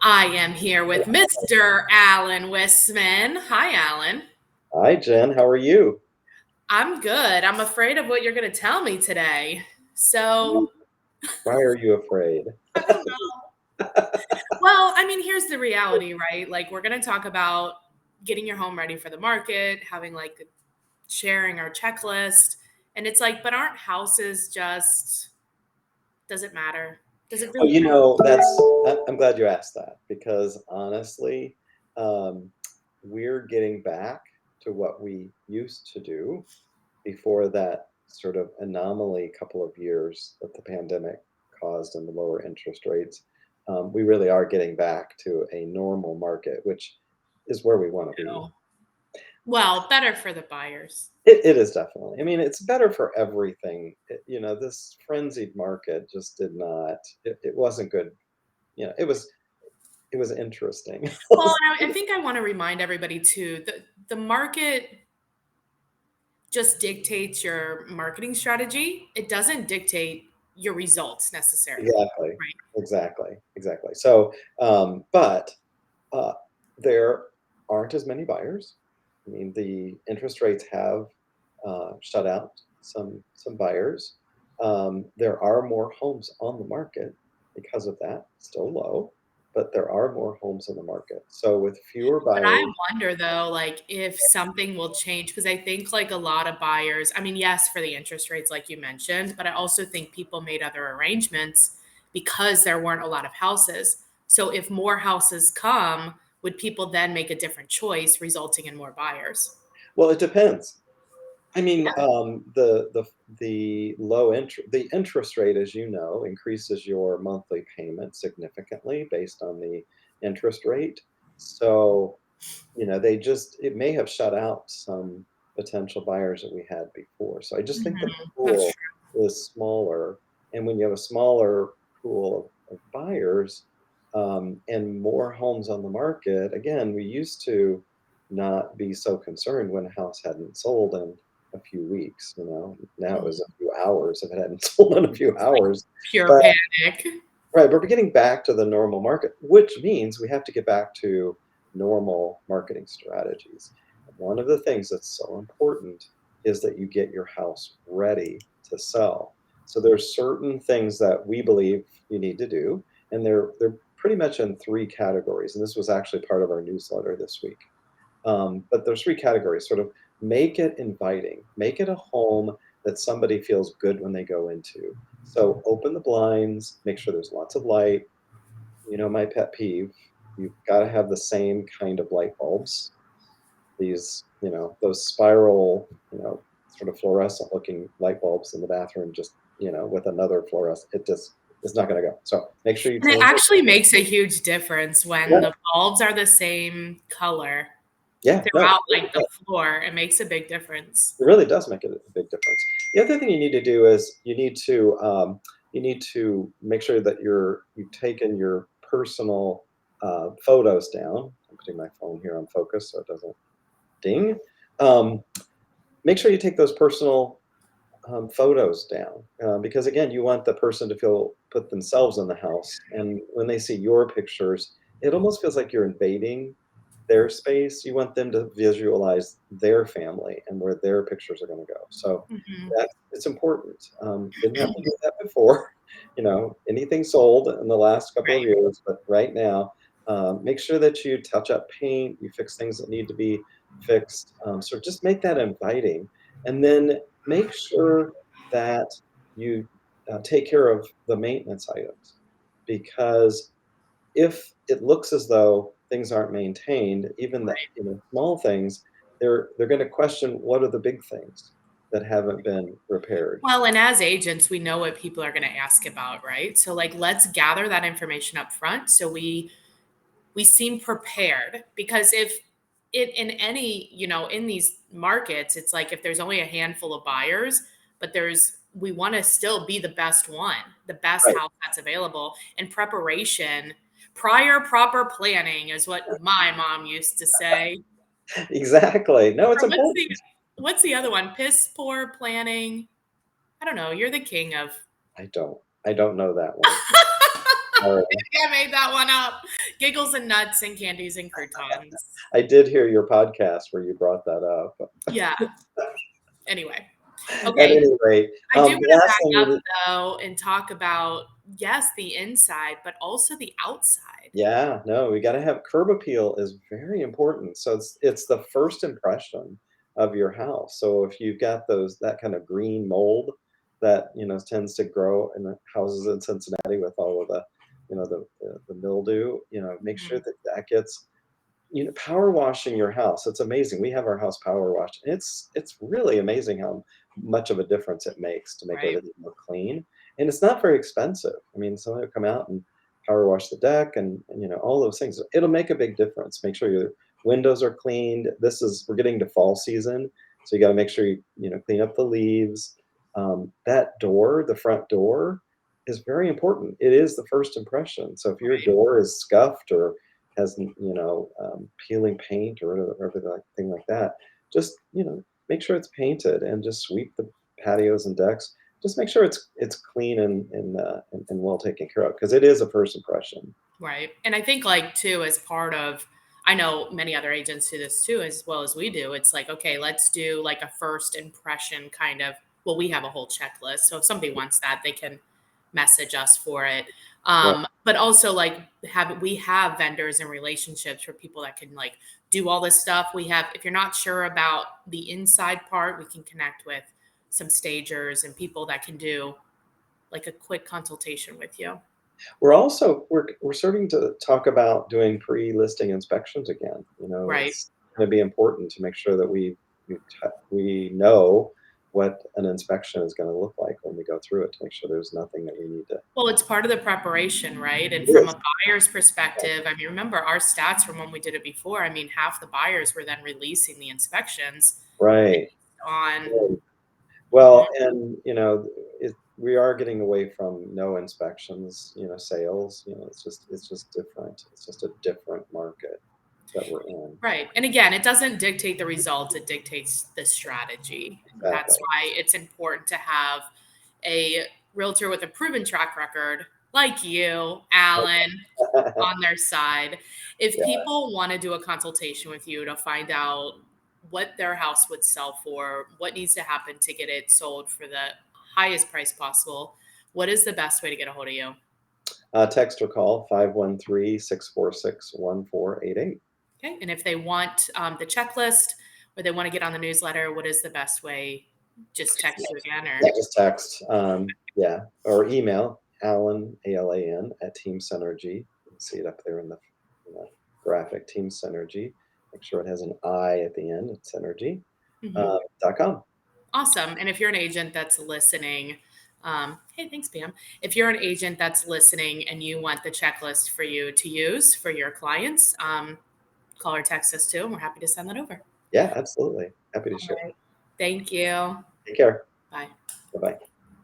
I am here with Mr. Alan Wissman. Hi, Alan. Hi, Jen. How are you? I'm good. I'm afraid of what you're going to tell me today. So, Why are you afraid? I don't know. Well, I mean, here's the reality, right? Like, we're going to talk about getting your home ready for the market, having like sharing our checklist. And it's like, but aren't houses just, does it matter? Does it Oh, really matter? I'm glad you asked that because honestly, um, we're getting back to what we used to do before that sort of anomaly couple of years that the pandemic caused and the lower interest rates. We really are getting back to a normal market, which is where we want to be. Well, better for the buyers. It is definitely. I mean, it's better for everything. This frenzied market just did not. It wasn't good. It was interesting. Well, I think I want to remind everybody too that the market just dictates your marketing strategy. It doesn't dictate your results necessarily, Exactly, right? exactly. So, but uh, there aren't as many buyers. I mean, the interest rates have shut out some buyers. There are more homes on the market because of that. Still low, but there are more homes on the market. So with fewer But I buyers, wonder though, like if something will change because I think like a lot of buyers, I mean, yes, for the interest rates, like you mentioned, but I also think people made other arrangements because there weren't a lot of houses. So if more houses come, would people then make a different choice, resulting in more buyers? well, it depends. I mean, Yeah. the interest rate, as you know, increases your monthly payment significantly based on the interest rate. So, it may have shut out some potential buyers that we had before. So I just think the That's pool is smaller, and when you have a smaller pool of buyers, and more homes on the market, again, we used to not be so concerned when a house hadn't sold in a few weeks. Now it true. was a few hours if it hadn't sold in a few hours. Pure But panic. right, but we're getting back to the normal market, which means we have to get back to normal marketing strategies. One of the things that's so important is that you get your house ready to sell. So there's certain things that we believe you need to do, and they're pretty much in three categories. And this was actually part of our newsletter this week. But there's three categories. Sort of make it inviting, make it a home that somebody feels good when they go into. So open the blinds, make sure there's lots of light. My pet peeve, you've got to have the same kind of light bulbs. Those spiral, sort of fluorescent looking light bulbs in the bathroom, just, with another fluorescent, it just is not going to go. So make sure you And it change it. actually makes a huge difference when Yeah, the bulbs are the same color yeah, no, throughout like the floor. It makes a big difference. it really does make a big difference. The other thing you need to do is you need to make sure that you've taken your personal photos down. I'm putting my phone here on focus so it doesn't ding. Um, Make sure you take those personal photos down because again, you want the person to feel put themselves in the house, and when they see your pictures, it almost feels like you're invading their space. You want them to visualize their family and where their pictures are going to go. So Mhm. that it's important. Didn't have to do that before. Anything sold in the last couple of Right. years, but right now, make sure that you touch up paint, you fix things that need to be fixed. So just make that inviting, and then make sure that you take care of the maintenance items, because if it looks as though things aren't maintained, even the small things, they're going to question what are the big things that haven't been repaired. Well, and as agents, we know what people are going to ask about, right? So like let's gather that information up front so we seem prepared because if it in any, in these markets, it's like if there's only a handful of buyers, but we want to still be the best one, the best Right. house that's available, and preparation, prior proper planning is what my mom used to say. Exactly. No, it's Or what's important. the other one? Piss poor planning. I don't know. You're the king of. I don't know that one. Sorry. Maybe I made that one up. Giggles and nuts and candies and croutons. I did hear your podcast where you brought that up. Yeah. Anyway. At Okay. any rate, I do the want to last back thing up we though and talk about, yes, the inside, but also the outside. yeah, no, we gotta have curb appeal is very important. So it's the first impression of your house. So if you've got those that kind of green mold that, tends to grow in the houses in Cincinnati with all of the, the mildew, make sure Mhm. that that gets power washing your house. It's amazing. We have our house power washed. It's really amazing how much of a difference it makes to make Right. everything look clean. And it's not very expensive. I mean, somebody will come out and power wash the deck and all those things. It'll make a big difference. Make sure your windows are cleaned. We're getting to fall season, so you got to make sure you clean up the leaves. That door, the front door, is very important. It is the first impression. So if your Right. door is scuffed or has peeling paint or everything like that, just make sure it's painted and just sweep the patios and decks. Just make sure it's clean and well taken care of because it is a first impression. Right. And I think like too, as part of, I know many other agents do this too, as well as we do. It's like, okay, let's do like a first impression kind of, well, we have a whole checklist. So if somebody wants that, they can message us for it. Right. But also like we have vendors and relationships for people that can like do all this stuff. We have, if you're not sure about the inside part, we can connect with some stagers and people that can do like a quick consultation with you. We're starting to talk about doing pre-listing inspections again. Right. It's going to be important to make sure that we know what an inspection is going to look like when we go through it to make sure there's nothing that we need to. Well, it's part of the preparation, right? And It from is. a buyer's perspective, I mean, remember our stats from when we did it before. I mean, half the buyers were then releasing the inspections based Right. on, Right. mhm, Well, and we are getting away from no inspections, sales. It's just different. It's just a different market that we're in. right. And again, it doesn't dictate the results, it dictates the strategy. And Exactly. that's why it's important to have a realtor with a proven track record like you, Alan, on their side. If Yeah. people want to do a consultation with you to find out what their house would sell for, what needs to happen to get it sold for the highest price possible, what is the best way to get a hold of you? Text or call 513-646-1488. Okay. And if they want the checklist or they want to get on the newsletter, what is the best way? Just text you again or? Yeah, just text. Yeah, or email Alan, ALAN, at Team Synergy. You can see it up there in the graphic, Team Synergy. Make sure it has an I at the end, it's Synergy. Mhm. .com. Awesome. And if you're an agent that's listening, hey, thanks, Pam. If you're an agent that's listening and you want the checklist for you to use for your clients, call or text us too, and we're happy to send that over. Yeah, absolutely. Happy to All share. right. Thank you. Take care. Bye. Bye bye.